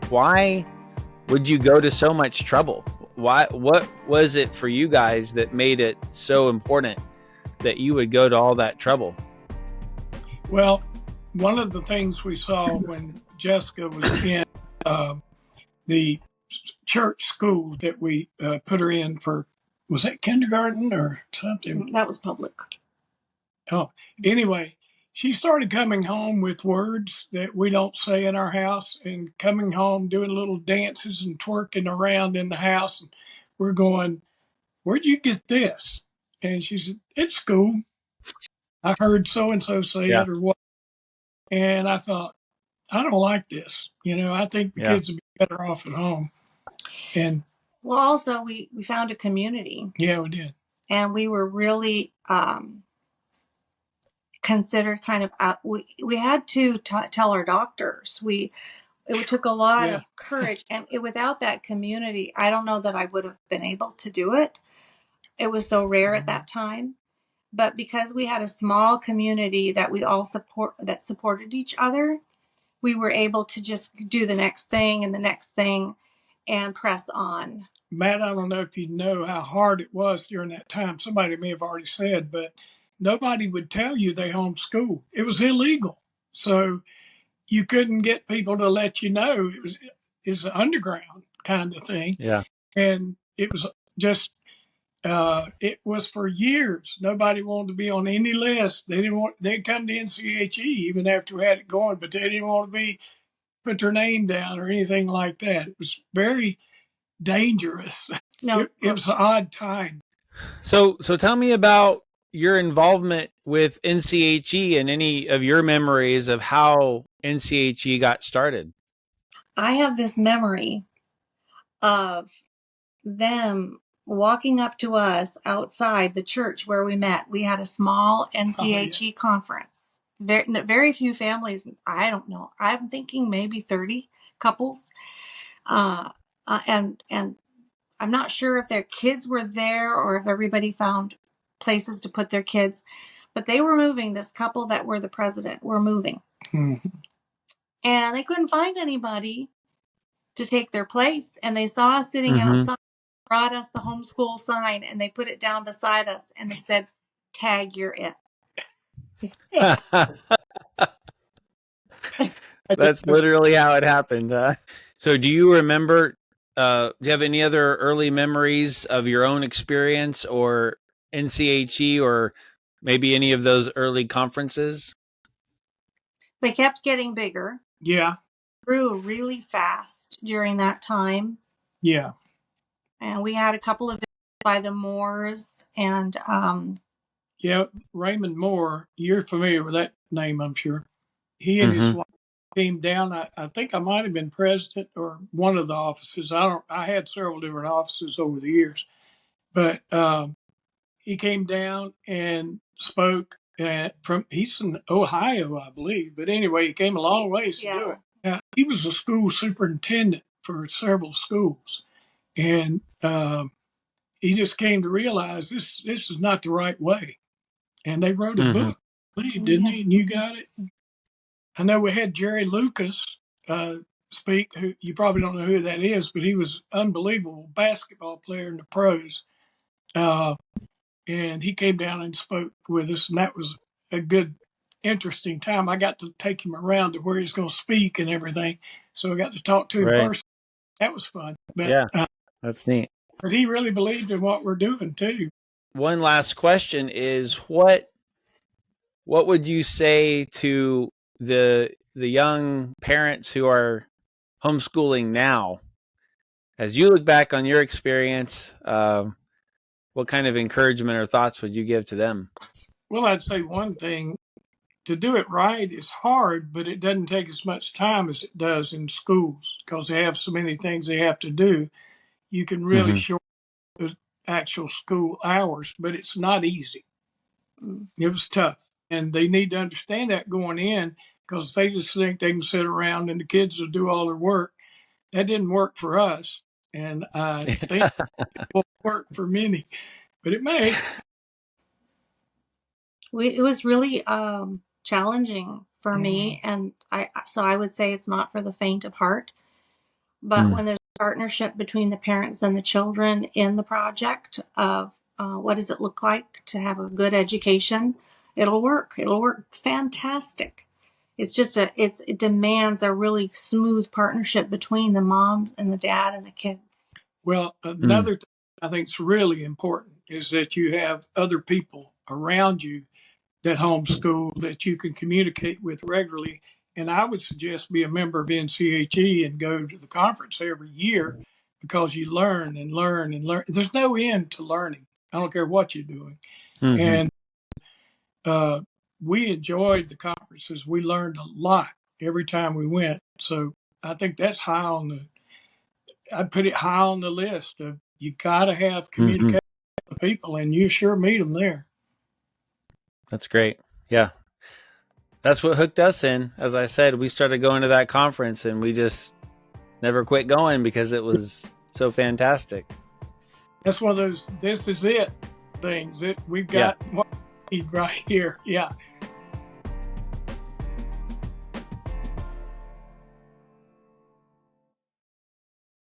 Why would you go to so much trouble? What was it for you guys that made it so important that you would go to all that trouble? Well, one of the things we saw when Jessica was in the church school that we put her in for, was that kindergarten or something? That was public. Oh, anyway, she started coming home with words that we don't say in our house, and coming home doing little dances and twerking around in the house. And we're going, "Where'd you get this?" And she said, "It's school. I heard so and so say Yeah. it or what." And I thought, I don't like this. I think the kids would be better off at home. And well, also we found a community. Yeah, we did. And we were really considered kind of we had to tell our doctors. It took a lot of courage, and without that community, I don't know that I would have been able to do it. It was so rare at that time. But because we had a small community that we all supported each other, we were able to just do the next thing and the next thing and press on. Matt, I don't know if you know how hard it was during that time. Somebody may have already said, but nobody would tell you they homeschooled. It was illegal. So you couldn't get people to let you know. It's an underground kind of thing. Yeah. And it was just, it was for years. Nobody wanted to be on any list. They'd come to NCHE even after we had it going, but they didn't want to put their name down or anything like that. It was very dangerous. No, it was an odd time. So tell me about your involvement with NCHE and any of your memories of how NCHE got started. I have this memory of them walking up to us outside the church where we met. We had a small NCHE conference. Very few families. I don't know. I'm thinking maybe 30 couples. And I'm not sure if their kids were there or if everybody found places to put their kids, but they were moving. This couple that were the president were moving. Mm-hmm. And they couldn't find anybody to take their place. And they saw us sitting outside, brought us the homeschool sign, and they put it down beside us and they said, "Tag, you're it." That's literally how it happened. So do you remember, do you have any other early memories of your own experience or NCHE or maybe any of those early conferences? They kept getting bigger. Yeah. Grew really fast during that time. Yeah. And we had a couple of by the Moores and yeah, Raymond Moore. You're familiar with that name, I'm sure. He and his wife came down. I think I might have been president or one of the offices. I had several different offices over the years, but he came down and spoke. He's from Ohio, I believe. But anyway, he came a long ways to do it. He was a school superintendent for several schools, and he just came to realize this is not the right way. And they wrote a book, didn't they? And you got it. I know we had Jerry Lucas speak. Who you probably don't know who that is, but he was an unbelievable basketball player in the pros. And he came down and spoke with us, and that was a good, interesting time. I got to take him around to where he's going to speak and everything, so I got to talk to him personally. That was fun. But, that's neat. But he really believed in what we're doing too. One last question is what would you say to the young parents who are homeschooling now? As you look back on your experience, what kind of encouragement or thoughts would you give to them? Well, I'd say one thing, to do it right is hard, but it doesn't take as much time as it does in schools because they have so many things they have to do. You can really shorten the actual school hours, but it's not easy. It was tough. And they need to understand that going in because they just think they can sit around and the kids will do all their work. That didn't work for us. And I think it won't work for many, but it may. It was really challenging for me. And I would say it's not for the faint of heart. But when there's a partnership between the parents and the children in the project of what does it look like to have a good education, it'll work. It'll work fantastic. It's just it demands a really smooth partnership between the mom and the dad and the kids. Well, another thing I think is really important is that you have other people around you that homeschool that you can communicate with regularly. And I would suggest be a member of NCHE and go to the conference every year, because you learn and learn and learn. There's no end to learning. I don't care what you're doing. And we enjoyed the conferences. We learned a lot every time we went. So I think that's I'd put it high on the list of, you got to have communication with people, and you sure meet them there. That's great. Yeah. That's what hooked us in. As I said, we started going to that conference and we just never quit going because it was so fantastic. That's one of those, this is it things that we've got what we need right here. Yeah.